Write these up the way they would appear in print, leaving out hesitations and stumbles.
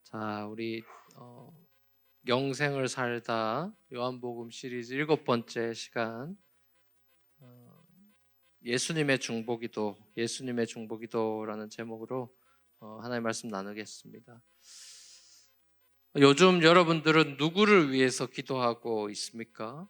자, 우리 영생을 살다 요한복음 시리즈 7번째 시간, 예수님의 중보기도, 예수님의 중보기도라는 제목으로 하나님의 말씀 나누겠습니다. 요즘 여러분들은 누구를 위해서 기도하고 있습니까?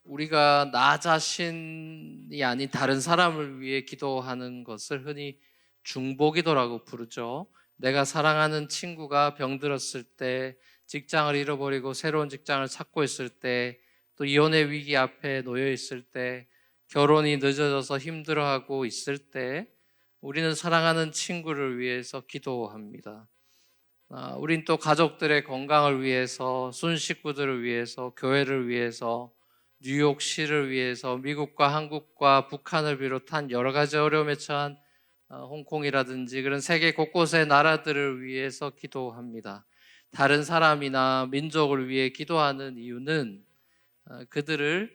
우리가 나 자신이 아닌 다른 사람을 위해 기도하는 것을 흔히 중보기도라고 부르죠. 내가 사랑하는 친구가 병들었을 때, 직장을 잃어버리고 새로운 직장을 찾고 있을 때, 또 이혼의 위기 앞에 놓여 있을 때, 결혼이 늦어져서 힘들어하고 있을 때, 우리는 사랑하는 친구를 위해서 기도합니다. 우린 또 가족들의 건강을 위해서, 순식구들을 위해서, 교회를 위해서, 뉴욕시를 위해서, 미국과 한국과 북한을 비롯한 여러 가지 어려움에 처한 홍콩이라든지 그런 세계 곳곳의 나라들을 위해서 기도합니다. 다른 사람이나 민족을 위해 기도하는 이유는 그들을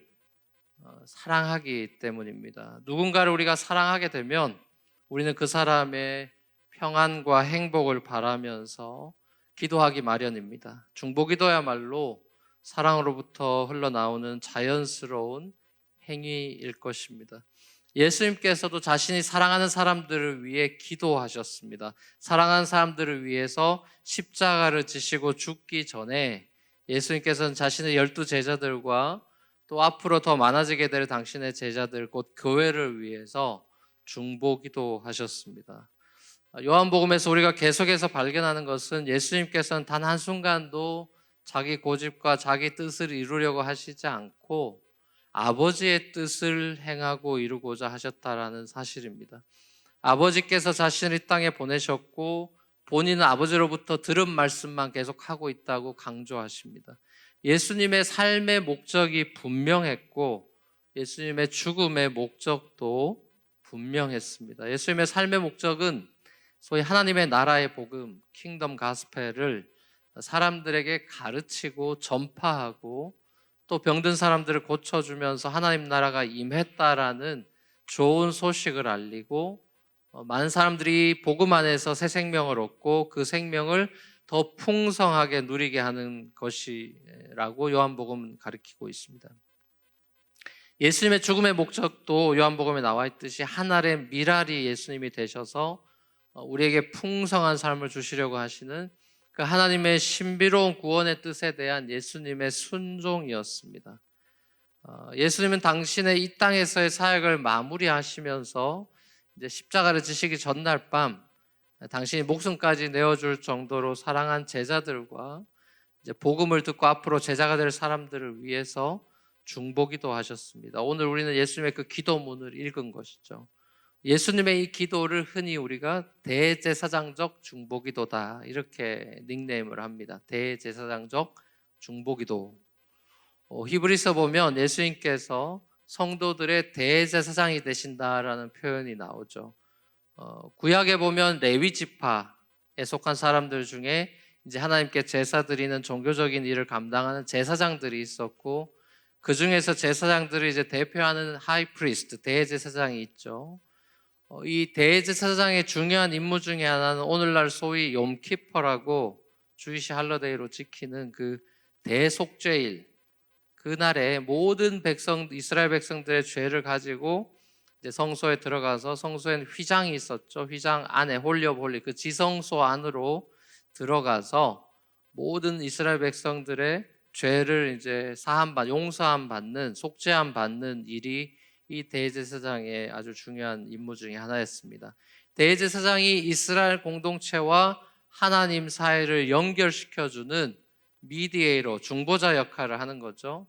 사랑하기 때문입니다. 누군가를 우리가 사랑하게 되면 우리는 그 사람의 평안과 행복을 바라면서 기도하기 마련입니다. 중보기도야말로 사랑으로부터 흘러나오는 자연스러운 행위일 것입니다. 예수님께서도 자신이 사랑하는 사람들을 위해 기도하셨습니다. 사랑하는 사람들을 위해서 십자가를 지시고 죽기 전에 예수님께서는 자신의 12 제자들과 또 앞으로 더 많아지게 될 당신의 제자들, 곧 교회를 위해서 중보기도 하셨습니다. 요한복음에서 우리가 계속해서 발견하는 것은 예수님께서는 단 한순간도 자기 고집과 자기 뜻을 이루려고 하시지 않고 아버지의 뜻을 행하고 이루고자 하셨다라는 사실입니다. 아버지께서 자신을 이 땅에 보내셨고 본인은 아버지로부터 들은 말씀만 계속하고 있다고 강조하십니다. 예수님의 삶의 목적이 분명했고 예수님의 죽음의 목적도 분명했습니다. 예수님의 삶의 목적은 소위 하나님의 나라의 복음, 킹덤 가스펠을 사람들에게 가르치고 전파하고 또 병든 사람들을 고쳐주면서 하나님 나라가 임했다라는 좋은 소식을 알리고 많은 사람들이 복음 안에서 새 생명을 얻고 그 생명을 더 풍성하게 누리게 하는 것이라고 요한복음은 가르치고 있습니다. 예수님의 죽음의 목적도 요한복음에 나와 있듯이 한 알의 밀알이 예수님이 되셔서 우리에게 풍성한 삶을 주시려고 하시는 그 하나님의 신비로운 구원의 뜻에 대한 예수님의 순종이었습니다. 예수님은 당신의 이 땅에서의 사역을 마무리하시면서 이제 십자가를 지시기 전날 밤 당신이 목숨까지 내어줄 정도로 사랑한 제자들과 이제 복음을 듣고 앞으로 제자가 될 사람들을 위해서 중보기도 하셨습니다. 오늘 우리는 예수님의 그 기도문을 읽은 것이죠. 예수님의 이 기도를 흔히 우리가 대제사장적 중보기도다 이렇게 닉네임을 합니다. 대제사장적 중보기도. 히브리서 보면 예수님께서 성도들의 대제사장이 되신다라는 표현이 나오죠. 구약에 보면 레위 지파에 속한 사람들 중에 이제 하나님께 제사 드리는 종교적인 일을 감당하는 제사장들이 있었고 그 중에서 제사장들을 이제 대표하는 하이프리스트, 대제사장이 있죠. 이 대제사장의 중요한 임무 중에 하나는 오늘날 소위 욤키퍼라고 주이시 할러데이로 지키는 그 대속죄일, 그날에 모든 이스라엘 백성들의 죄를 가지고 이제 성소에 들어가서 성소에는 휘장이 있었죠. 휘장 안에 홀리 오브 홀리, 그 지성소 안으로 들어가서 모든 이스라엘 백성들의 죄를 이제 용서함 받는, 속죄함 받는 일이 이 대제사장의 아주 중요한 임무 중에 하나였습니다. 대제사장이 이스라엘 공동체와 하나님 사이를 연결시켜주는 미디에이터, 중보자 역할을 하는 거죠.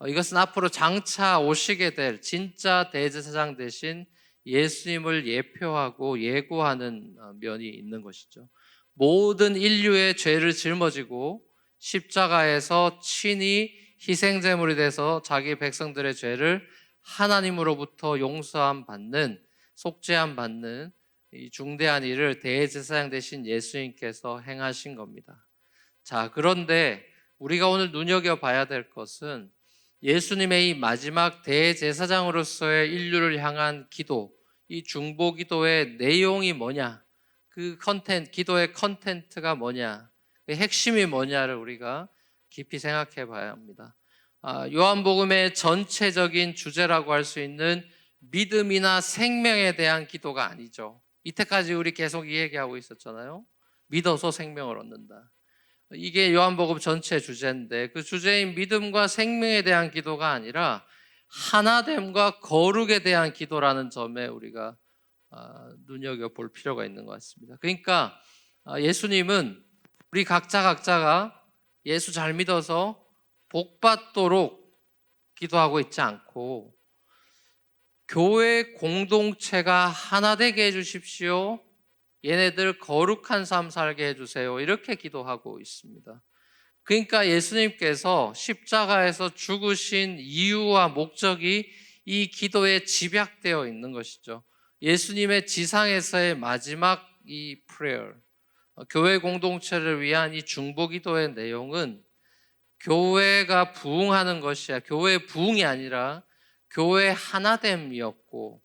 이것은 앞으로 장차 오시게 될 진짜 대제사장 대신 예수님을 예표하고 예고하는 면이 있는 것이죠. 모든 인류의 죄를 짊어지고 십자가에서 친히 희생제물이 돼서 자기 백성들의 죄를 하나님으로부터 용서함 받는, 속죄함 받는 이 중대한 일을 대제사장 대신 예수님께서 행하신 겁니다. 자, 그런데 우리가 오늘 눈여겨봐야 될 것은 예수님의 이 마지막 대제사장으로서의 인류를 향한 기도, 이 중보기도의 내용이 뭐냐? 기도의 컨텐트가 뭐냐, 그 핵심이 뭐냐를 우리가 깊이 생각해 봐야 합니다. 요한복음의 전체적인 주제라고 할 수 있는 믿음이나 생명에 대한 기도가 아니죠. 이때까지 우리 계속 이 얘기하고 있었잖아요. 믿어서 생명을 얻는다. 이게 요한복음 전체 주제인데, 그 주제인 믿음과 생명에 대한 기도가 아니라 하나됨과 거룩에 대한 기도라는 점에 우리가 눈여겨볼 필요가 있는 것 같습니다. 그러니까 예수님은 우리 각자가 예수 잘 믿어서 복 받도록 기도하고 있지 않고, 교회 공동체가 하나 되게 해주십시오, 얘네들 거룩한 삶 살게 해주세요, 이렇게 기도하고 있습니다. 그러니까 예수님께서 십자가에서 죽으신 이유와 목적이 이 기도에 집약되어 있는 것이죠. 예수님의 지상에서의 마지막 이 prayer, 교회 공동체를 위한 이 중보기도의 내용은 교회가 부흥하는 것이야, 교회 부흥이 아니라 교회 하나됨이었고,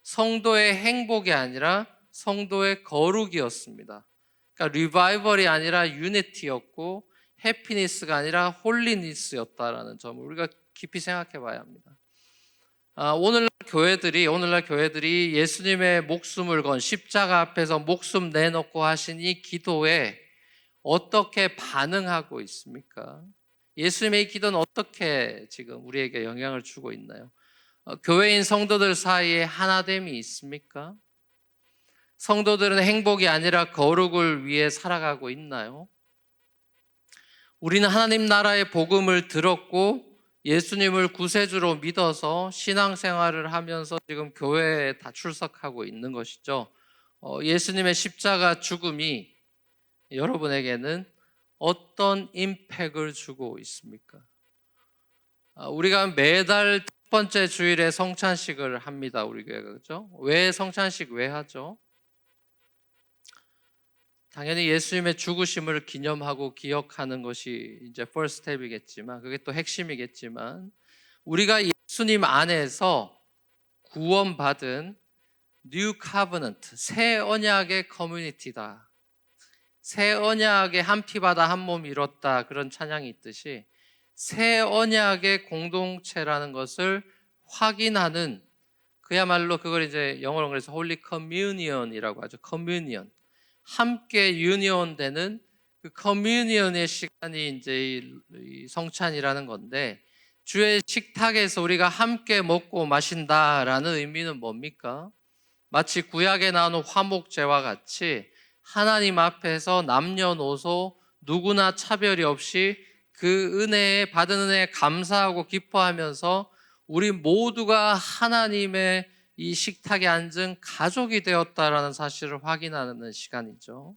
성도의 행복이 아니라 성도의 거룩이었습니다. 그러니까 리바이벌이 아니라 유니티였고, 해피니스가 아니라 홀리니스였다라는 점을 우리가 깊이 생각해 봐야 합니다. 오늘날 교회들이 예수님의 목숨을 건 십자가 앞에서 목숨 내놓고 하신 이 기도에 어떻게 반응하고 있습니까? 예수님의 이 기도는 어떻게 지금 우리에게 영향을 주고 있나요? 교회인 성도들 사이에 하나됨이 있습니까? 성도들은 행복이 아니라 거룩을 위해 살아가고 있나요? 우리는 하나님 나라의 복음을 들었고 예수님을 구세주로 믿어서 신앙생활을 하면서 지금 교회에 다 출석하고 있는 것이죠. 예수님의 십자가 죽음이 여러분에게는 어떤 임팩을 주고 있습니까? 우리가 매달 첫 번째 주일에 성찬식을 합니다. 우리 교회가, 그렇죠? 왜 성찬식 왜 하죠? 당연히 예수님의 죽으심을 기념하고 기억하는 것이 이제 first step이겠지만, 그게 또 핵심이겠지만, 우리가 예수님 안에서 구원받은 New Covenant, 새 언약의 커뮤니티다, 새 언약의 한 피바다 한 몸 이뤘다, 그런 찬양이 있듯이 새 언약의 공동체라는 것을 확인하는, 그야말로 그걸 이제 영어로 그래서 Holy Communion이라고 하죠. Communion, 함께 유니온되는 그 커뮤니언의 시간이 이제 이 성찬이라는 건데, 주의 식탁에서 우리가 함께 먹고 마신다라는 의미는 뭡니까? 마치 구약에 나오는 화목제와 같이 하나님 앞에서 남녀노소 누구나 차별이 없이 그 은혜에 받은 은혜에 감사하고 기뻐하면서 우리 모두가 하나님의 이 식탁에 앉은 가족이 되었다라는 사실을 확인하는 시간이죠.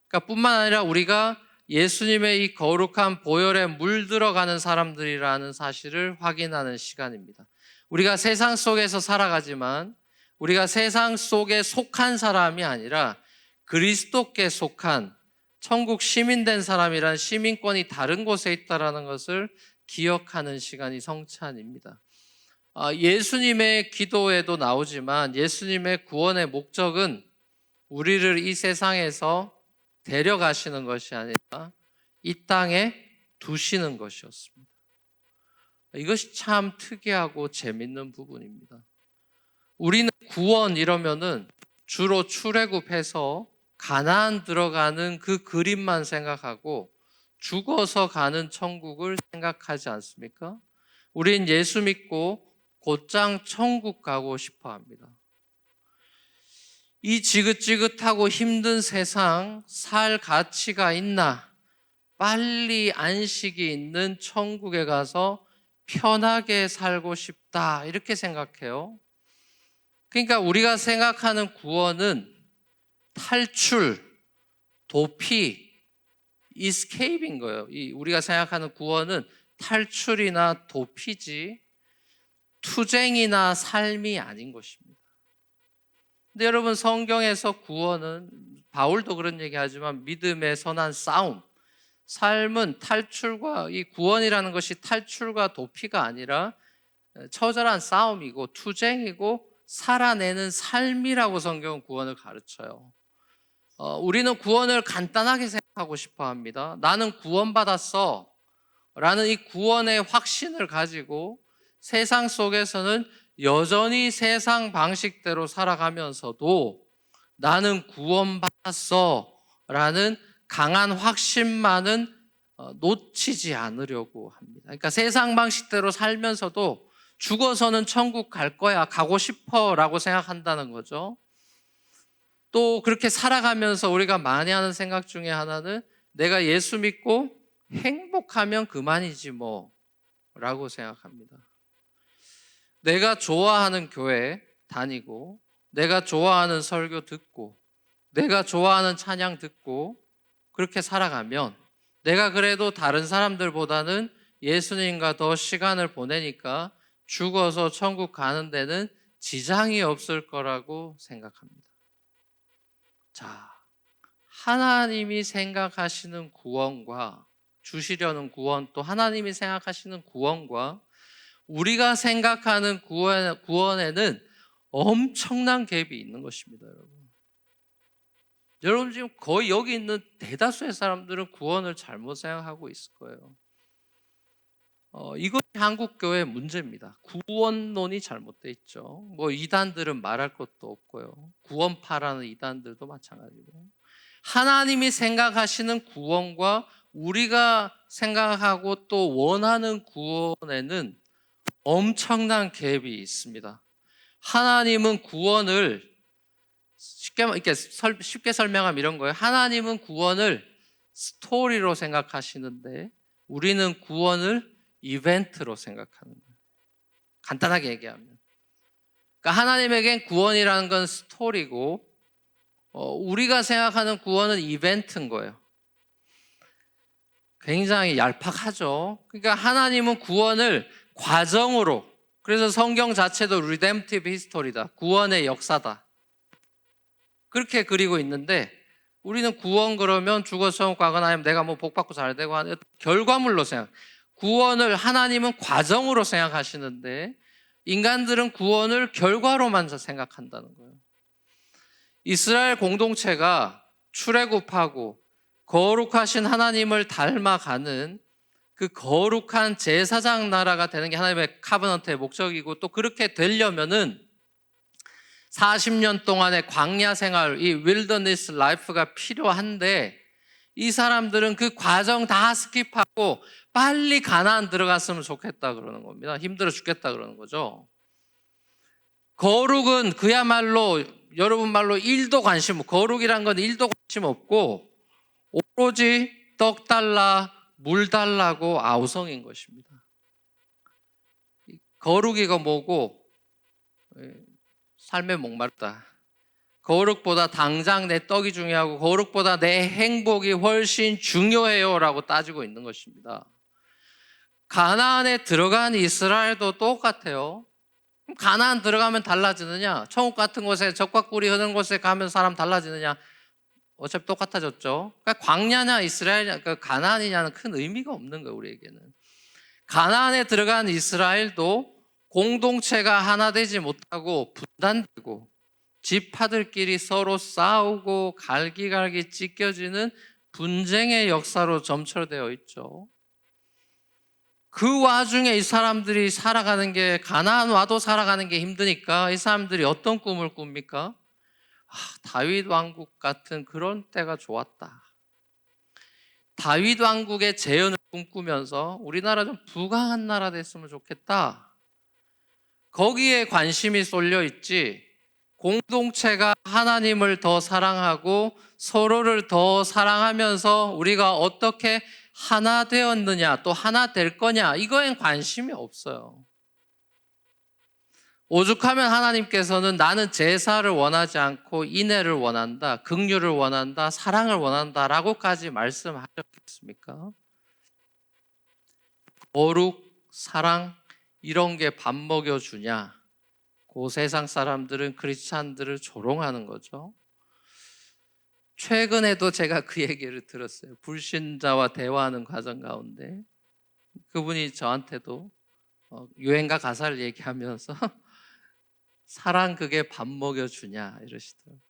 그러니까 뿐만 아니라 우리가 예수님의 이 거룩한 보혈에 물들어가는 사람들이라는 사실을 확인하는 시간입니다. 우리가 세상 속에서 살아가지만 우리가 세상 속에 속한 사람이 아니라 그리스도께 속한 천국 시민된 사람이란 시민권이 다른 곳에 있다는 것을 기억하는 시간이 성찬입니다. 예수님의 기도에도 나오지만 예수님의 구원의 목적은 우리를 이 세상에서 데려가시는 것이 아니라 이 땅에 두시는 것이었습니다. 이것이 참 특이하고 재밌는 부분입니다. 우리는 구원 이러면은 주로 출애굽해서 가나안 들어가는 그 그림만 생각하고 죽어서 가는 천국을 생각하지 않습니까? 우린 예수 믿고 곧장 천국 가고 싶어 합니다. 이 지긋지긋하고 힘든 세상 살 가치가 있나? 빨리 안식이 있는 천국에 가서 편하게 살고 싶다, 이렇게 생각해요. 그러니까 우리가 생각하는 구원은 탈출, 도피, escape인 거예요. 우리가 생각하는 구원은 탈출이나 도피지 투쟁이나 삶이 아닌 것입니다. 근데 여러분, 성경에서 구원은, 바울도 그런 얘기하지만 믿음의 선한 싸움, 삶은 탈출과, 이 구원이라는 것이 탈출과 도피가 아니라 처절한 싸움이고 투쟁이고 살아내는 삶이라고 성경은 구원을 가르쳐요. 우리는 구원을 간단하게 생각하고 싶어 합니다. 나는 구원받았어 라는 이 구원의 확신을 가지고 세상 속에서는 여전히 세상 방식대로 살아가면서도 나는 구원받았어 라는 강한 확신만은 놓치지 않으려고 합니다. 그러니까 세상 방식대로 살면서도 죽어서는 천국 갈 거야, 가고 싶어 라고 생각한다는 거죠. 또 그렇게 살아가면서 우리가 많이 하는 생각 중에 하나는 내가 예수 믿고 행복하면 그만이지 뭐 라고 생각합니다. 내가 좋아하는 교회 다니고 내가 좋아하는 설교 듣고 내가 좋아하는 찬양 듣고 그렇게 살아가면 내가 그래도 다른 사람들보다는 예수님과 더 시간을 보내니까 죽어서 천국 가는 데는 지장이 없을 거라고 생각합니다. 자, 하나님이 생각하시는 구원과 주시려는 구원, 또 하나님이 생각하시는 구원과 우리가 생각하는 구원에는 엄청난 갭이 있는 것입니다, 여러분. 여러분 지금 거의 여기 있는 대다수의 사람들은 구원을 잘못 생각하고 있을 거예요. 이것이 한국교회의 문제입니다. 구원론이 잘못되어 있죠. 뭐 이단들은 말할 것도 없고요. 구원파라는 이단들도 마찬가지고. 하나님이 생각하시는 구원과 우리가 생각하고 또 원하는 구원에는 엄청난 갭이 있습니다. 하나님은 구원을 쉽게 설명하면 이런 거예요. 하나님은 구원을 스토리로 생각하시는데 우리는 구원을 이벤트로 생각하는 거예요. 간단하게 얘기하면. 그러니까 하나님에겐 구원이라는 건 스토리고 우리가 생각하는 구원은 이벤트인 거예요. 굉장히 얄팍하죠. 그러니까 하나님은 구원을 과정으로, 그래서 성경 자체도 리뎀티브 히스토리다. 구원의 역사다. 그렇게 그리고 있는데 우리는 구원 그러면 죽어서 천국 가거나 아니면 내가 뭐 복 받고 잘 되고 하는 결과물로 생각. 구원을 하나님은 과정으로 생각하시는데 인간들은 구원을 결과로만 생각한다는 거예요. 이스라엘 공동체가 출애굽하고 거룩하신 하나님을 닮아가는 그 거룩한 제사장 나라가 되는 게 하나님의 카버넌트의 목적이고 또 그렇게 되려면은 40년 동안의 광야 생활, 이 윌더니스 라이프가 필요한데 이 사람들은 그 과정 다 스킵하고 빨리 가나안 들어갔으면 좋겠다 그러는 겁니다. 힘들어 죽겠다 그러는 거죠. 거룩은 그야말로 여러분 말로 1도 관심 없고, 거룩이란 건 1도 관심 없고 오로지 떡 달라 물 달라고 아우성인 것입니다. 거룩이가 뭐고 삶에 목마르다. 거룩보다 당장 내 떡이 중요하고 거룩보다 내 행복이 훨씬 중요해요 라고 따지고 있는 것입니다. 가나안에 들어간 이스라엘도 똑같아요. 가나안 들어가면 달라지느냐? 천국 같은 곳에 적과 꿀이 흐르는 곳에 가면 사람 달라지느냐? 어차피 똑같아졌죠. 그러니까 광야냐 이스라엘이냐 가나안이냐는 큰 의미가 없는 거예요. 우리에게는. 가나안에 들어간 이스라엘도 공동체가 하나 되지 못하고 분단되고 지파들끼리 서로 싸우고 갈기갈기 찢겨지는 분쟁의 역사로 점철되어 있죠. 그 와중에 이 사람들이 살아가는 게 가나안 와도 살아가는 게 힘드니까 이 사람들이 어떤 꿈을 꿉니까? 다윗 왕국 같은 그런 때가 좋았다. 다윗 왕국의 재현을 꿈꾸면서 우리나라 좀 부강한 나라 됐으면 좋겠다. 거기에 관심이 쏠려 있지 공동체가 하나님을 더 사랑하고 서로를 더 사랑하면서 우리가 어떻게 하나 되었느냐 또 하나 될 거냐 이거엔 관심이 없어요. 오죽하면 하나님께서는 나는 제사를 원하지 않고 인애를 원한다, 긍휼을 원한다, 사랑을 원한다 라고까지 말씀하셨겠습니까? 거룩, 사랑 이런 게 밥 먹여주냐? 그 세상 사람들은 크리스찬들을 조롱하는 거죠. 최근에도 제가 그 얘기를 들었어요. 불신자와 대화하는 과정 가운데 그분이 저한테도 유행가 가사를 얘기하면서 사랑 그게 밥 먹여주냐 이러시더라고요.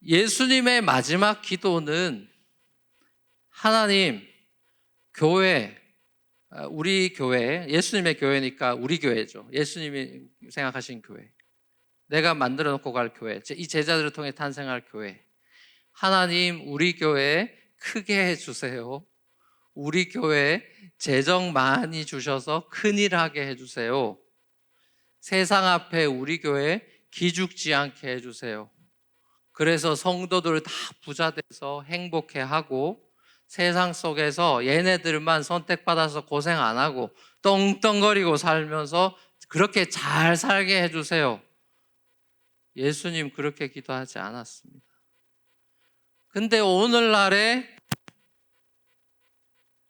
예수님의 마지막 기도는 하나님, 교회, 우리 교회, 예수님의 교회니까 우리 교회죠. 예수님이 생각하신 교회, 내가 만들어 놓고 갈 교회, 이 제자들을 통해 탄생할 교회. 하나님, 우리 교회 크게 해주세요. 우리 교회 재정 많이 주셔서 큰일 하게 해주세요. 세상 앞에 우리 교회 기죽지 않게 해주세요. 그래서 성도들 다 부자 돼서 행복해하고 세상 속에서 얘네들만 선택받아서 고생 안 하고 떵떵거리고 살면서 그렇게 잘 살게 해주세요. 예수님 그렇게 기도하지 않았습니다. 근데 오늘날에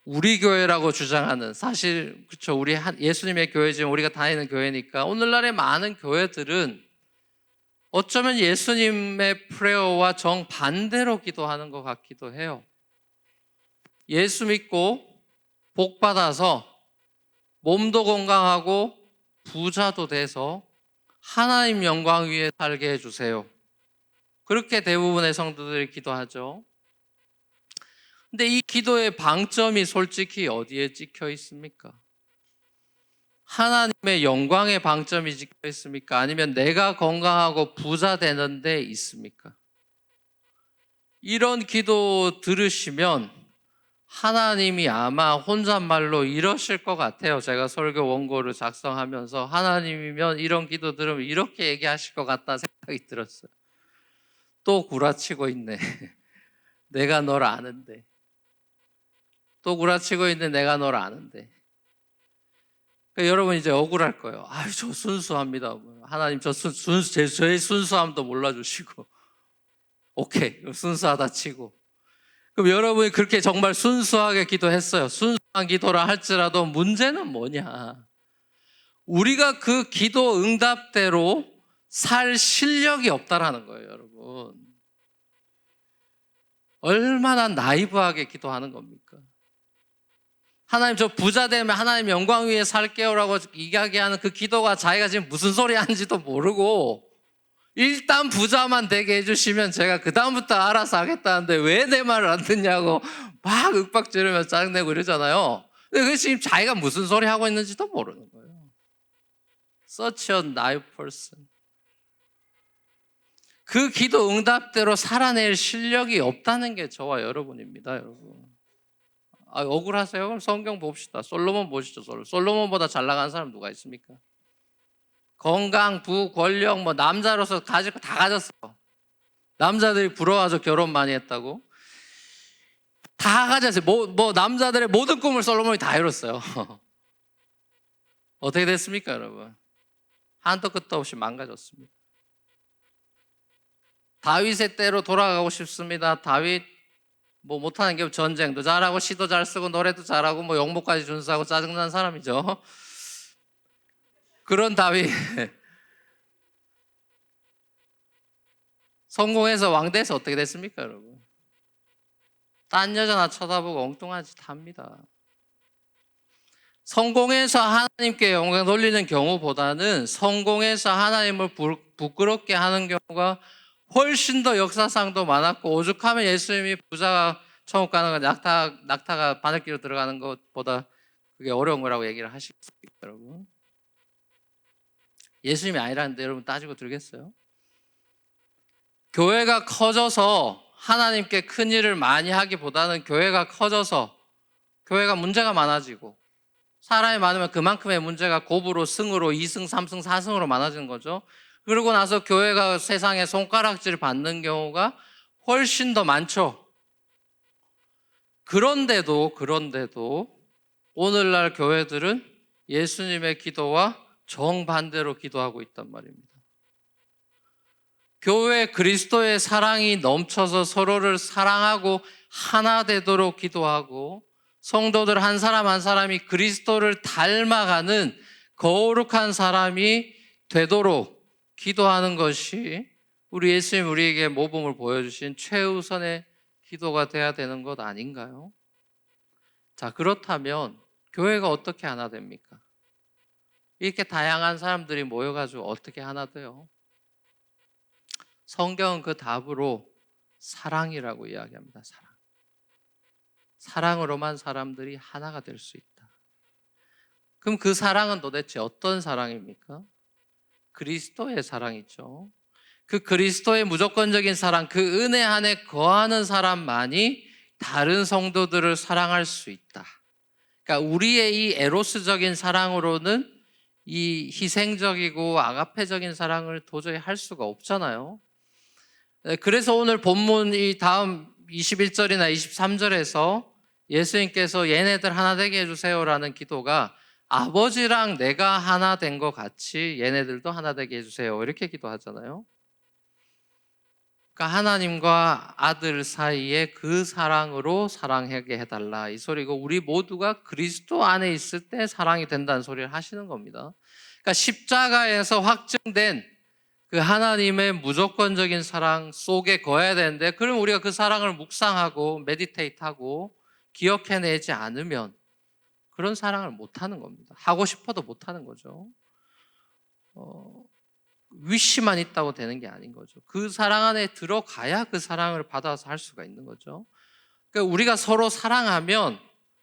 우리 교회라고 주장하는, 사실 그렇죠, 우리 예수님의 교회지만 우리가 다니는 교회니까 오늘날의 많은 교회들은 어쩌면 예수님의 프레어와 정반대로 기도하는 것 같기도 해요. 예수 믿고 복 받아서 몸도 건강하고 부자도 돼서 하나님 영광 위에 살게 해주세요. 그렇게 대부분의 성도들이 기도하죠. 근데 이 기도의 방점이 솔직히 어디에 찍혀 있습니까? 하나님의 영광의 방점이 찍혀 있습니까? 아니면 내가 건강하고 부자 되는 데 있습니까? 이런 기도 들으시면 하나님이 아마 혼잣말로 이러실 것 같아요. 제가 설교 원고를 작성하면서 하나님이면 이런 기도 들으면 이렇게 얘기하실 것 같다 생각이 들었어요. 또 구라치고 있네. 내가 널 아는데. 또 구라치고 있는 내가 널 아는데. 그러니까 여러분 이제 억울할 거예요. 아유, 저 순수합니다. 하나님 저의 순수함도 몰라주시고. 오케이, 순수하다 치고. 그럼 여러분이 그렇게 정말 순수하게 기도했어요. 순수한 기도라 할지라도 문제는 뭐냐? 우리가 그 기도 응답대로 살 실력이 없다라는 거예요, 여러분. 얼마나 나이브하게 기도하는 겁니까? 하나님 저 부자 되면 하나님 영광 위에 살게요라고 이야기하는 그 기도가 자기가 지금 무슨 소리 하는지도 모르고 일단 부자만 되게 해주시면 제가 그 다음부터 알아서 하겠다는데 왜 내 말을 안 듣냐고 막 윽박 지르면서 짜증내고 이러잖아요. 근데 그 지금 자기가 무슨 소리 하고 있는지도 모르는 거예요. Such a naive person. 그 기도 응답대로 살아낼 실력이 없다는 게 저와 여러분입니다, 여러분. 억울하세요? 그럼 성경 봅시다. 솔로몬 보시죠. 솔로몬보다 잘 나간 사람 누가 있습니까? 건강, 부, 권력, 남자로서 가질 거 다 가졌어. 남자들이 부러워서 결혼 많이 했다고. 다 가졌어요. 남자들의 모든 꿈을 솔로몬이 다 이뤘어요. 어떻게 됐습니까, 여러분? 한도 끝도 없이 망가졌습니다. 다윗의 때로 돌아가고 싶습니다. 다윗 못하는 게 전쟁도 잘하고 시도 잘 쓰고 노래도 잘하고 용모까지 준수하고 짜증난 사람이죠. 그런 다윗 성공해서 왕돼서 어떻게 됐습니까, 여러분? 딴 여자나 쳐다보고 엉뚱한 짓 합니다. 성공해서 하나님께 영광 돌리는 경우보다는 성공해서 하나님을 부끄럽게 하는 경우가 훨씬 더 역사상도 많았고, 오죽하면 예수님이 부자가 천국 가는 거 낙타가 바늘길로 들어가는 것보다 그게 어려운 거라고 얘기를 하시겠습니까, 여러분? 예수님이 아니라는데 여러분 따지고 들겠어요? 교회가 커져서 하나님께 큰 일을 많이 하기보다는 교회가 커져서 교회가 문제가 많아지고 사람이 많으면 그만큼의 문제가 곱으로 승으로 2승, 3승, 4승으로 많아지는 거죠. 그러고 나서 교회가 세상에 손가락질 받는 경우가 훨씬 더 많죠. 그런데도 오늘날 교회들은 예수님의 기도와 정반대로 기도하고 있단 말입니다. 교회 그리스도의 사랑이 넘쳐서 서로를 사랑하고 하나 되도록 기도하고 성도들 한 사람 한 사람이 그리스도를 닮아가는 거룩한 사람이 되도록 기도하는 것이 우리 예수님 우리에게 모범을 보여주신 최우선의 기도가 돼야 되는 것 아닌가요? 자, 그렇다면 교회가 어떻게 하나 됩니까? 이렇게 다양한 사람들이 모여가지고 어떻게 하나 돼요? 성경은 그 답으로 사랑이라고 이야기합니다. 사랑. 사랑으로만 사람들이 하나가 될 수 있다. 그럼 그 사랑은 도대체 어떤 사랑입니까? 그리스도의 사랑이죠. 그 그리스도의 무조건적인 사랑, 그 은혜 안에 거하는 사람만이 다른 성도들을 사랑할 수 있다. 그러니까 우리의 이 에로스적인 사랑으로는 이 희생적이고 아가페적인 사랑을 도저히 할 수가 없잖아요. 그래서 오늘 본문 이 다음 21절이나 23절에서 예수님께서 얘네들 하나 되게 해주세요라는 기도가 아버지랑 내가 하나 된 것 같이 얘네들도 하나 되게 해주세요 이렇게 기도하잖아요. 그러니까 하나님과 아들 사이에 그 사랑으로 사랑하게 해달라 이 소리고, 우리 모두가 그리스도 안에 있을 때 사랑이 된다는 소리를 하시는 겁니다. 그러니까 십자가에서 확증된 그 하나님의 무조건적인 사랑 속에 거해야 되는데, 그럼 우리가 그 사랑을 묵상하고 메디테이트하고 기억해내지 않으면 그런 사랑을 못하는 겁니다. 하고 싶어도 못하는 거죠. 위시만 있다고 되는 게 아닌 거죠. 그 사랑 안에 들어가야 그 사랑을 받아서 할 수가 있는 거죠. 그러니까 우리가 서로 사랑하면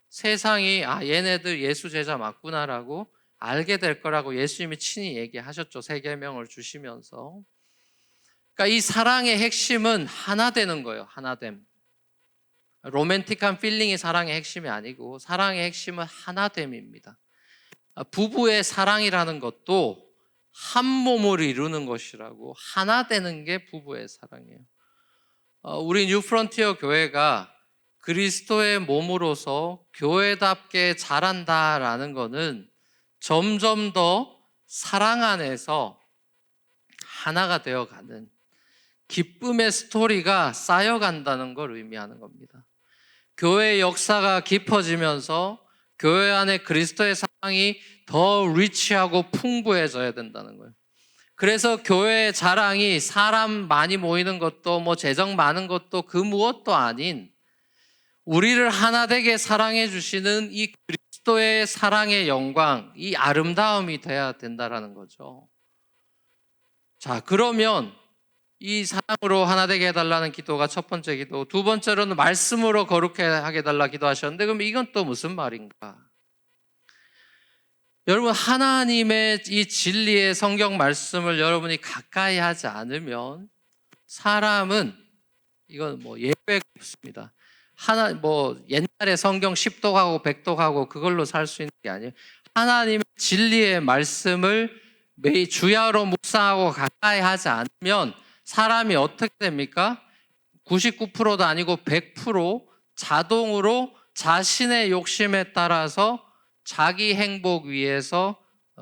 세상이 얘네들 예수 제자 맞구나라고 알게 될 거라고 예수님이 친히 얘기하셨죠. 세 계명을 주시면서. 그러니까 이 사랑의 핵심은 하나 되는 거예요. 하나됨. 로맨틱한 필링이 사랑의 핵심이 아니고 사랑의 핵심은 하나됨입니다. 부부의 사랑이라는 것도 한 몸을 이루는 것이라고, 하나 되는 게 부부의 사랑이에요. 우리 뉴프론티어 교회가 그리스도의 몸으로서 교회답게 자란다라는 것은 점점 더 사랑 안에서 하나가 되어가는 기쁨의 스토리가 쌓여간다는 걸 의미하는 겁니다. 교회의 역사가 깊어지면서 교회 안에 그리스도의 사랑이 더 리치하고 풍부해져야 된다는 거예요. 그래서 교회의 자랑이 사람 많이 모이는 것도 뭐 재정 많은 것도 그 무엇도 아닌 우리를 하나 되게 사랑해 주시는 이 그리스도의 사랑의 영광, 이 아름다움이 돼야 된다라는 거죠. 자, 그러면 이 사랑으로 하나 되게 해달라는 기도가 첫 번째 기도, 두 번째로는 말씀으로 거룩하게 해달라 기도하셨는데, 그럼 이건 또 무슨 말인가? 여러분, 하나님의 이 진리의 성경 말씀을 여러분이 가까이 하지 않으면 사람은, 이건 뭐 예외가 없습니다. 옛날에 성경 10독하고 100독하고 그걸로 살 수 있는 게 아니에요. 하나님의 진리의 말씀을 매일 주야로 묵상하고 가까이 하지 않으면 사람이 어떻게 됩니까? 99%도 아니고 100% 자동으로 자신의 욕심에 따라서 자기 행복 위해서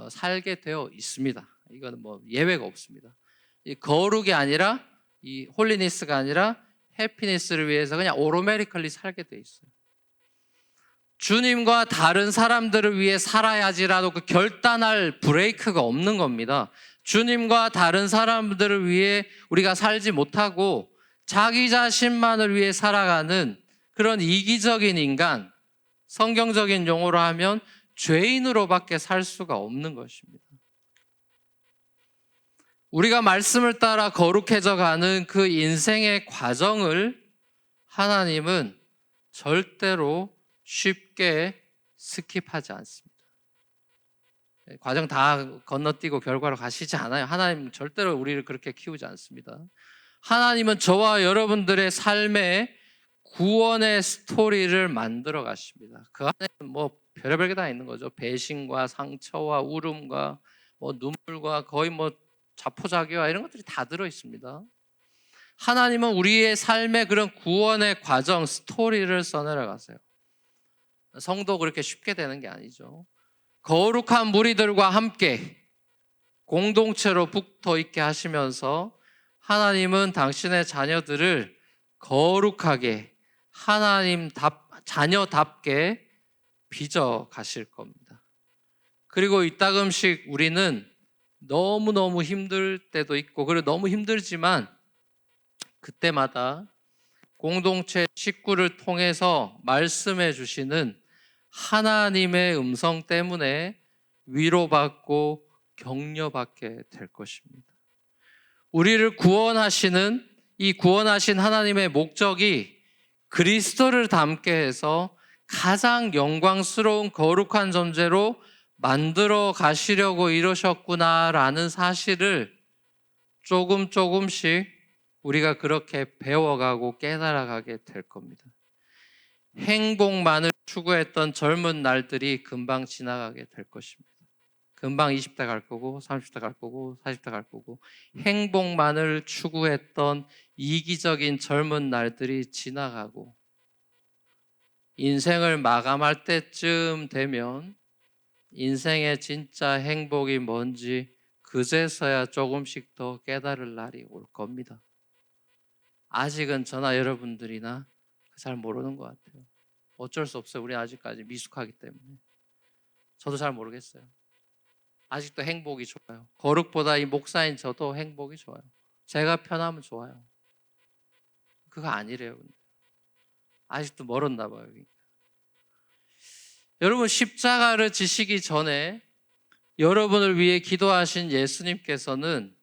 살게 되어 있습니다. 이거는 뭐 예외가 없습니다. 이 거룩이 아니라, 이 홀리니스가 아니라 해피니스를 위해서 그냥 오토매티컬리 살게 돼 있어요. 주님과 다른 사람들을 위해 살아야지라도 그 결단할 브레이크가 없는 겁니다. 주님과 다른 사람들을 위해 우리가 살지 못하고 자기 자신만을 위해 살아가는 그런 이기적인 인간, 성경적인 용어로 하면 죄인으로밖에 살 수가 없는 것입니다. 우리가 말씀을 따라 거룩해져 가는 그 인생의 과정을 하나님은 절대로 쉽게 스킵하지 않습니다. 과정 다 건너뛰고 결과로 가시지 않아요. 하나님은 절대로 우리를 그렇게 키우지 않습니다. 하나님은 저와 여러분들의 삶에 구원의 스토리를 만들어 가십니다. 그 안에는 뭐 별의별 게 다 있는 거죠. 배신과 상처와 울음과 뭐 눈물과 거의 뭐 자포자기와 이런 것들이 다 들어 있습니다. 하나님은 우리의 삶의 그런 구원의 과정, 스토리를 써내려 가세요. 성도 그렇게 쉽게 되는 게 아니죠. 거룩한 무리들과 함께 공동체로 붙어 있게 하시면서 하나님은 당신의 자녀들을 거룩하게 자녀답게 빚어 가실 겁니다. 그리고 이따금씩 우리는 너무너무 힘들 때도 있고, 그리고 너무 힘들지만 그때마다 공동체 식구를 통해서 말씀해 주시는 하나님의 음성 때문에 위로받고 격려받게 될 것입니다. 우리를 구원하시는 이 구원하신 하나님의 목적이 그리스도를 닮게 해서 가장 영광스러운 거룩한 존재로 만들어 가시려고 이러셨구나라는 사실을 조금씩 우리가 그렇게 배워가고 깨달아가게 될 겁니다. 행복만을 추구했던 젊은 날들이 금방 지나가게 될 것입니다. 금방 20대 갈 거고 30대 갈 거고 40대 갈 거고 행복만을 추구했던 이기적인 젊은 날들이 지나가고 인생을 마감할 때쯤 되면 인생의 진짜 행복이 뭔지 그제서야 조금씩 더 깨달을 날이 올 겁니다. 아직은 저나 여러분들이나 잘 모르는 것 같아요. 어쩔 수 없어요. 우리 아직까지 미숙하기 때문에. 저도 잘 모르겠어요. 아직도 행복이 좋아요. 거룩보다 이 목사인 저도 행복이 좋아요. 제가 편하면 좋아요. 그거 아니래요. 근데. 아직도 멀었나 봐요. 여러분, 십자가를 지시기 전에 여러분을 위해 기도하신 예수님께서는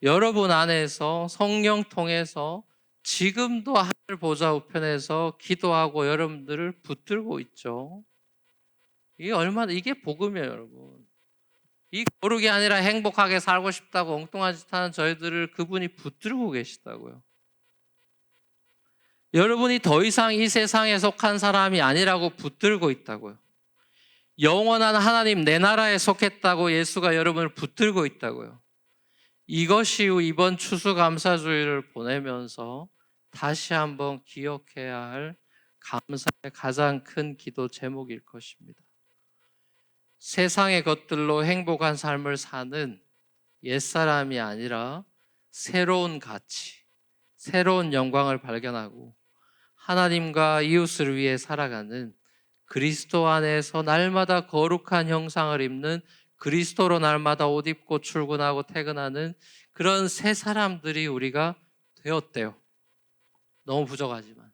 여러분 안에서 성령 통해서 지금도 하늘 보좌 우편에서 기도하고 여러분들을 붙들고 있죠. 이게 복음이에요, 여러분. 이 거룩이 아니라 행복하게 살고 싶다고 엉뚱한 짓 하는 저희들을 그분이 붙들고 계시다고요. 여러분이 더 이상 이 세상에 속한 사람이 아니라고 붙들고 있다고요. 영원한 하나님 내 나라에 속했다고 예수가 여러분을 붙들고 있다고요. 이것이 이번 추수감사주일을 보내면서 다시 한번 기억해야 할 감사의 가장 큰 기도 제목일 것입니다. 세상의 것들로 행복한 삶을 사는 옛사람이 아니라 새로운 가치, 새로운 영광을 발견하고 하나님과 이웃을 위해 살아가는 그리스도 안에서 날마다 거룩한 형상을 입는 그리스도로 날마다 옷 입고 출근하고 퇴근하는 그런 새 사람들이 우리가 되었대요. 너무 부족하지만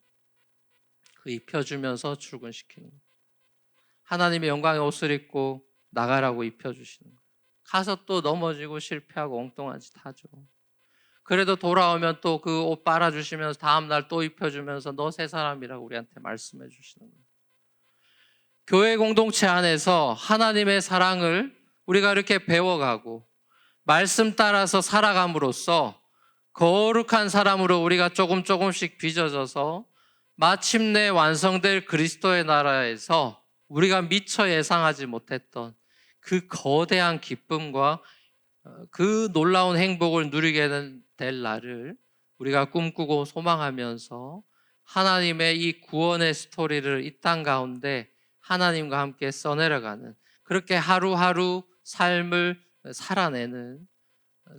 그 입혀주면서 출근시키는 거예요. 하나님의 영광의 옷을 입고 나가라고 입혀주시는 거예요. 가서 또 넘어지고 실패하고 엉뚱한 짓 하죠. 그래도 돌아오면 또 그 옷 빨아주시면서 다음날 또 입혀주면서 너 새 사람이라고 우리한테 말씀해 주시는 거예요. 교회 공동체 안에서 하나님의 사랑을 우리가 이렇게 배워가고 말씀 따라서 살아감으로써 거룩한 사람으로 우리가 조금씩 빚어져서 마침내 완성될 그리스도의 나라에서 우리가 미처 예상하지 못했던 그 거대한 기쁨과 그 놀라운 행복을 누리게 될 날을 우리가 꿈꾸고 소망하면서 하나님의 이 구원의 스토리를 이 땅 가운데 하나님과 함께 써내려가는 그렇게 하루하루 삶을 살아내는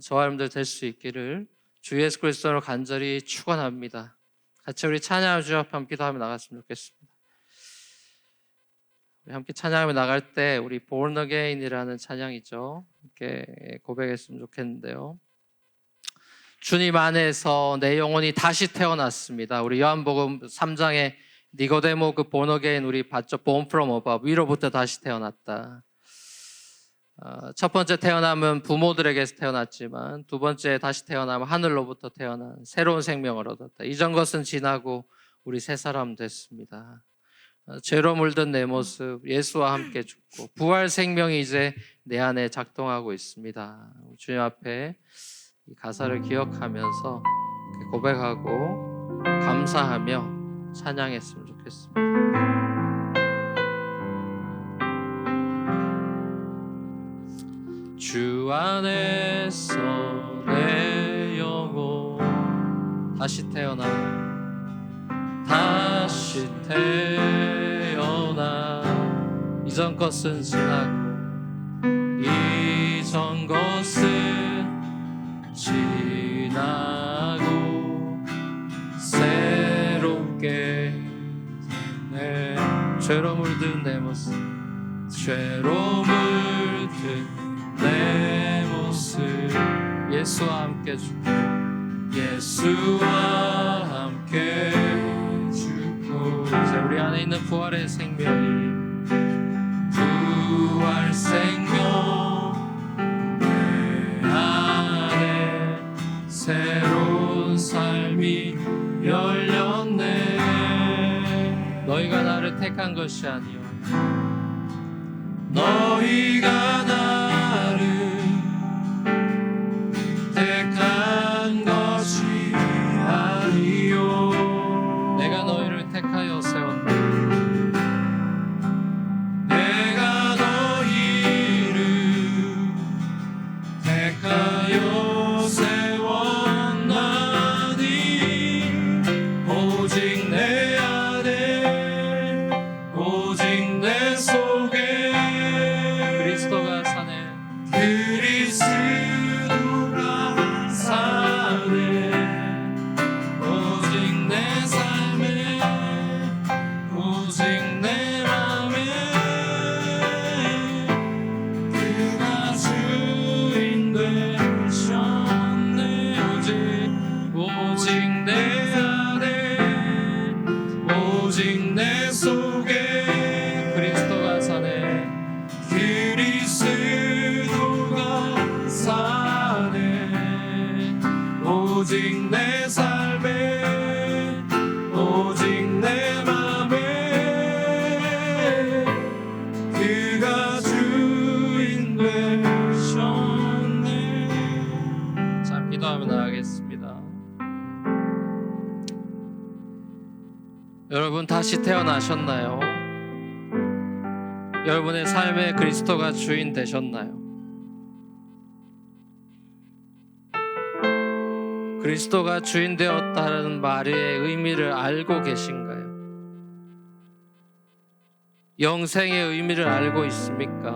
저와 여러분들 될 수 있기를 주 예수 그리스도로 간절히 축원합니다. 같이 우리 찬양을 주 앞에 함께 기도하며 나갔으면 좋겠습니다. 우리 함께 찬양하며 나갈 때 우리 Born Again이라는 찬양이죠. 이렇게 고백했으면 좋겠는데요. 주님 안에서 내 영혼이 다시 태어났습니다. 우리 요한복음 3장에 니고데모 그 Born Again 우리 봤죠. Born from above, 위로부터 다시 태어났다. 첫 번째 태어남은 부모들에게서 태어났지만 두 번째 다시 태어남은 하늘로부터 태어난 새로운 생명을 얻었다. 이전 것은 지나고 우리 새 사람 됐습니다. 죄로 물든 내 모습 예수와 함께 죽고 부활 생명이 이제 내 안에 작동하고 있습니다. 주님 앞에 이 가사를 기억하면서 고백하고 감사하며 찬양했으면 좋겠습니다. 주 안에서 내 영혼 다시 태어나 이전 것은 지나고 이전 것은 지나고 새롭게 내 죄로 물든 내 모습 죄로 물든 내 모습 예수와 함께 죽고 예수와 함께 죽고 이제 우리 안에 있는 부활의 생명이 부활 생명 내 안에 새로운 삶이 택한 것이 아니요 너희가 나를 택한 것이 아니요 내가 너희를 택하여 세웠다. 내가 너희를 택하여 세웠나니 오직 내 안에 오직 내 속에 그리스도가 사네. 그리스도가 사네 오직 내 삶에 오직 내 맘에 그가 주인 되셨네 오직 내 안에 오직 내 속에 그리스도가 사네. 그리스도가 사네 오직 내 삶에 오직 내 맘에 그가 주인 되셨네. 자, 기도하며 나가겠습니다. 여러분 다시 태어나셨나요? 여러분의 삶에 그리스도가 주인 되셨나요? 그리스도가 주인 되었다는 말의 의미를 알고 계신가요? 영생의 의미를 알고 있습니까?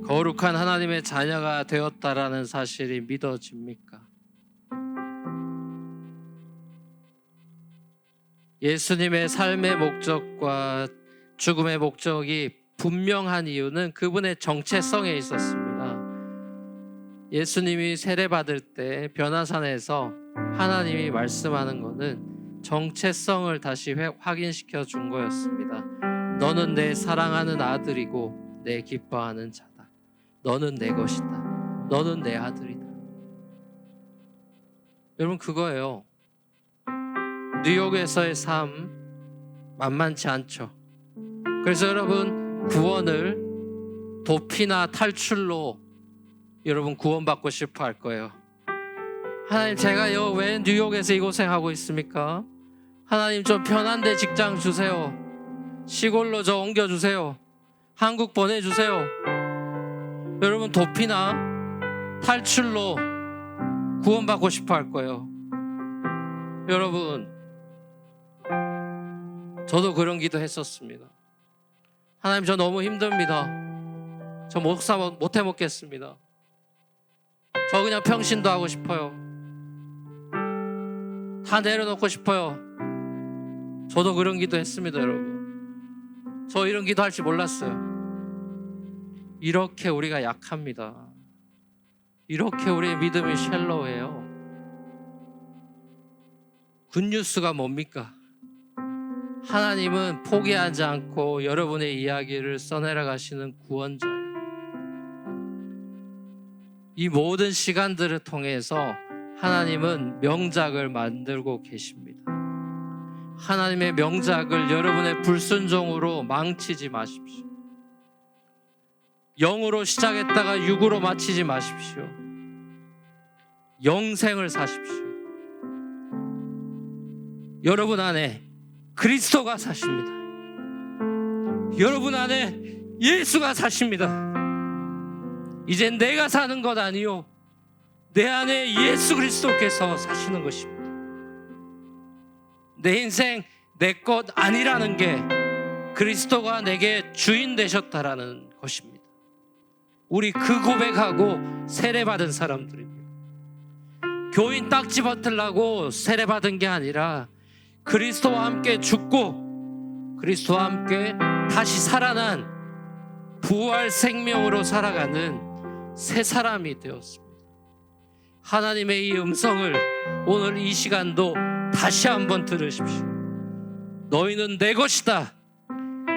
거룩한 하나님의 자녀가 되었다라는 사실이 믿어집니까? 예수님의 삶의 목적과 죽음의 목적이 분명한 이유는 그분의 정체성에 있었습니다. 예수님이 세례받을 때 변화산에서 하나님이 말씀하는 것은 정체성을 다시 확인시켜 준 거였습니다. 너는 내 사랑하는 아들이고 내 기뻐하는 자다. 너는 내 것이다. 너는 내 아들이다. 여러분 그거예요. 뉴욕에서의 삶 만만치 않죠. 그래서 여러분 구원을 도피나 탈출로 여러분 구원받고 싶어 할 거예요. 하나님 제가요 왜 뉴욕에서 이 고생하고 있습니까? 하나님 좀 편한 데 직장 주세요. 시골로 저 옮겨주세요. 한국 보내주세요. 여러분 도피나 탈출로 구원받고 싶어 할 거예요. 여러분 저도 그런 기도 했었습니다. 하나님 저 너무 힘듭니다. 저 목사 못 해먹겠습니다. 저 그냥 평신도 하고 싶어요. 다 내려놓고 싶어요. 저도 그런 기도 했습니다. 여러분 저 이런 기도 할 줄 몰랐어요. 이렇게 우리가 약합니다. 이렇게 우리의 믿음이 샬로우해요. 굿뉴스가 뭡니까? 하나님은 포기하지 않고 여러분의 이야기를 써내려 가시는 구원자예요. 이 모든 시간들을 통해서 하나님은 명작을 만들고 계십니다. 하나님의 명작을 여러분의 불순종으로 망치지 마십시오. 영으로 시작했다가 육으로 마치지 마십시오. 영생을 사십시오. 여러분 안에 그리스도가 사십니다. 여러분 안에 예수가 사십니다. 이젠 내가 사는 것 아니요 내 안에 예수 그리스도께서 사시는 것입니다. 내 인생 내 것 아니라는 게 그리스도가 내게 주인 되셨다라는 것입니다. 우리 그 고백하고 세례받은 사람들입니다. 교인 딱지 벗으려고 세례받은 게 아니라 그리스도와 함께 죽고 그리스도와 함께 다시 살아난 부활 생명으로 살아가는 새 사람이 되었습니다. 하나님의 이 음성을 오늘 이 시간도 다시 한번 들으십시오. 너희는 내 것이다.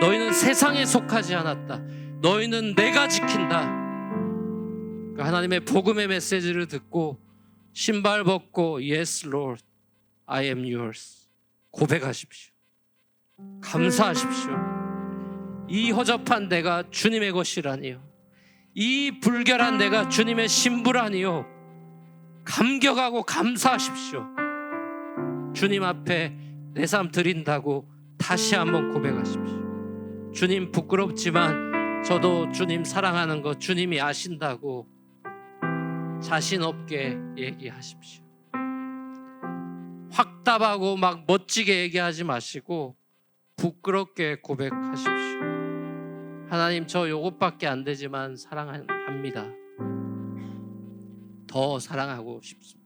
너희는 세상에 속하지 않았다. 너희는 내가 지킨다. 하나님의 복음의 메시지를 듣고 신발 벗고 Yes Lord, I am yours. 고백하십시오. 감사하십시오. 이 허접한 내가 주님의 것이라니요, 이 불결한 내가 주님의 신부라니요, 감격하고 감사하십시오. 주님 앞에 내 삶 드린다고 다시 한번 고백하십시오. 주님, 부끄럽지만 저도 주님 사랑하는 거 주님이 아신다고 자신 없게 얘기하십시오. 확답하고 막 멋지게 얘기하지 마시고 부끄럽게 고백하십시오. 하나님, 저 요것밖에 안 되지만 사랑합니다. 더 사랑하고 싶습니다.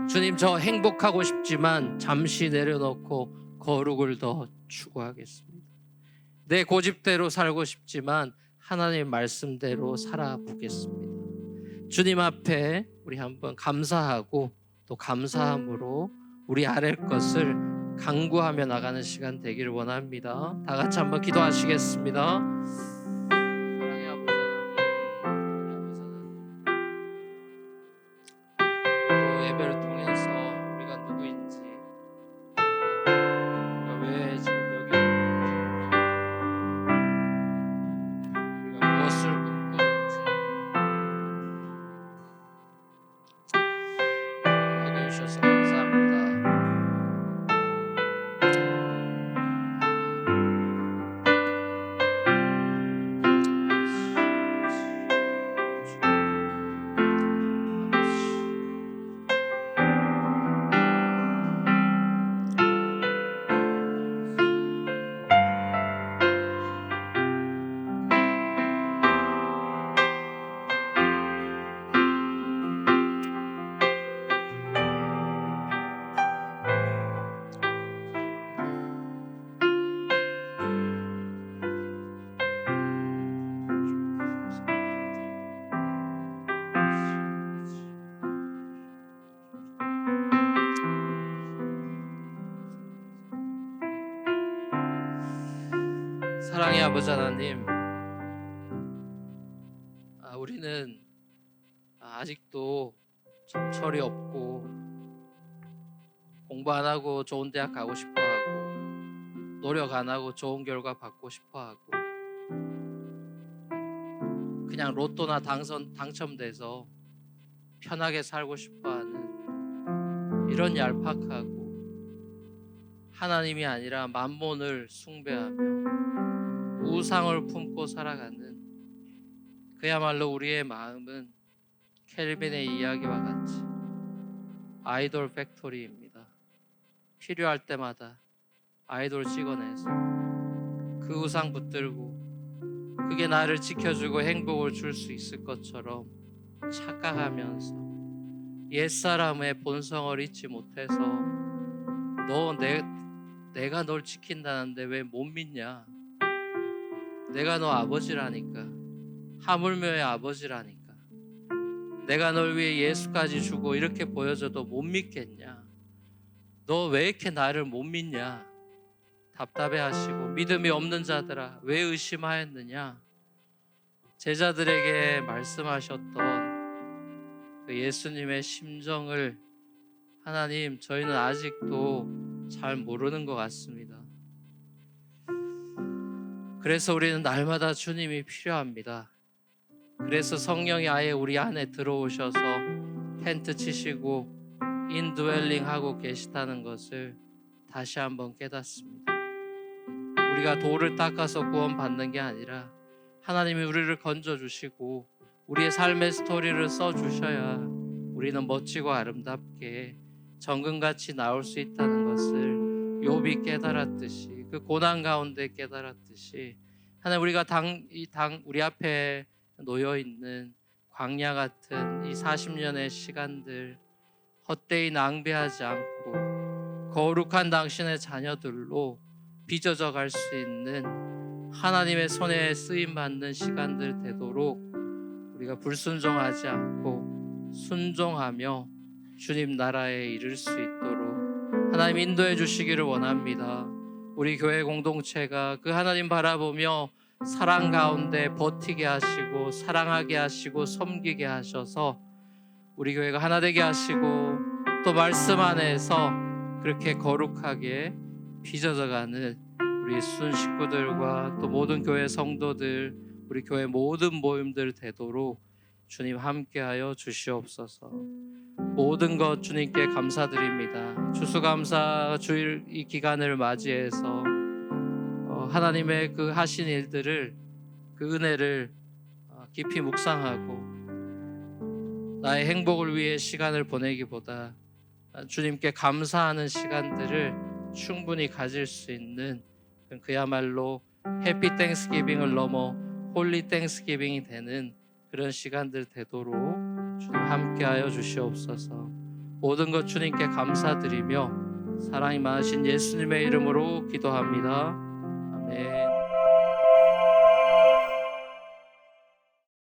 주님, 저 행복하고 싶지만 잠시 내려놓고 거룩을 더 추구하겠습니다. 내 고집대로 살고 싶지만 하나님 말씀대로 살아보겠습니다. 주님 앞에 우리 한번 감사하고 또 감사함으로 우리 아랠 것을 간구하며 나가는 시간 되기를 원합니다. 다 같이 한번 기도하시겠습니다. 사랑의 아버지 하나님, 또 예배를 통해서 우리가 누구인지, 우리가 왜 지금 여기 있는지, 우리가 무엇을 꿈꾸는지 하게 해주셔서 감사합니다. 사랑의 아버지 하나님, 우리는 아직도 철이 없고 공부 안 하고 좋은 대학 가고 싶어 하고 노력 안 하고 좋은 결과 받고 싶어 하고 그냥 로또나 당첨돼서 편하게 살고 싶어 하는 이런 얄팍하고 하나님이 아니라 만몬을 숭배하며 우상을 품고 살아가는 그야말로 우리의 마음은 켈빈의 이야기와 같이 아이돌 팩토리입니다. 필요할 때마다 아이돌 찍어내서 그 우상 붙들고 그게 나를 지켜주고 행복을 줄 수 있을 것처럼 착각하면서 옛사람의 본성을 잊지 못해서 내가 널 지킨다는데 왜 못 믿냐? 내가 너 아버지라니까, 하물며의 아버지라니까, 내가 널 위해 예수까지 주고 이렇게 보여줘도 못 믿겠냐? 너 왜 이렇게 나를 못 믿냐? 답답해하시고 믿음이 없는 자들아 왜 의심하였느냐? 제자들에게 말씀하셨던 그 예수님의 심정을 하나님, 저희는 아직도 잘 모르는 것 같습니다. 그래서 우리는 날마다 주님이 필요합니다. 그래서 성령이 아예 우리 안에 들어오셔서 텐트 치시고 인드웰링 하고 계시다는 것을 다시 한번 깨닫습니다. 우리가 돌을 닦아서 구원받는 게 아니라 하나님이 우리를 건져주시고 우리의 삶의 스토리를 써주셔야 우리는 멋지고 아름답게 정금같이 나올 수 있다는 것을 욥이 깨달았듯이, 그 고난 가운데 깨달았듯이 하나님, 우리가 우리 앞에 놓여 있는 광야 같은 이 40년의 시간들 헛되이 낭비하지 않고 거룩한 당신의 자녀들로 빚어져 갈 수 있는 하나님의 손에 쓰임 받는 시간들 되도록 우리가 불순종하지 않고 순종하며 주님 나라에 이를 수 있도록 하나님 인도해 주시기를 원합니다. 우리 교회 공동체가 그 하나님 바라보며 사랑 가운데 버티게 하시고 사랑하게 하시고 섬기게 하셔서 우리 교회가 하나 되게 하시고 또 말씀 안에서 그렇게 거룩하게 빚어져가는 우리 순 식구들과 또 모든 교회 성도들, 우리 교회 모든 모임들 되도록 주님 함께하여 주시옵소서. 모든 것 주님께 감사드립니다. 추수감사 주일 이 기간을 맞이해서 하나님의 그 하신 일들을, 그 은혜를 깊이 묵상하고 나의 행복을 위해 시간을 보내기보다 주님께 감사하는 시간들을 충분히 가질 수 있는 그야말로 해피 땡스기빙을 넘어 홀리 땡스기빙이 되는 그런 시간들 되도록 주님 함께하여 주시옵소서. 모든 것 주님께 감사드리며 사랑이 많으신 예수님의 이름으로 기도합니다. 아멘.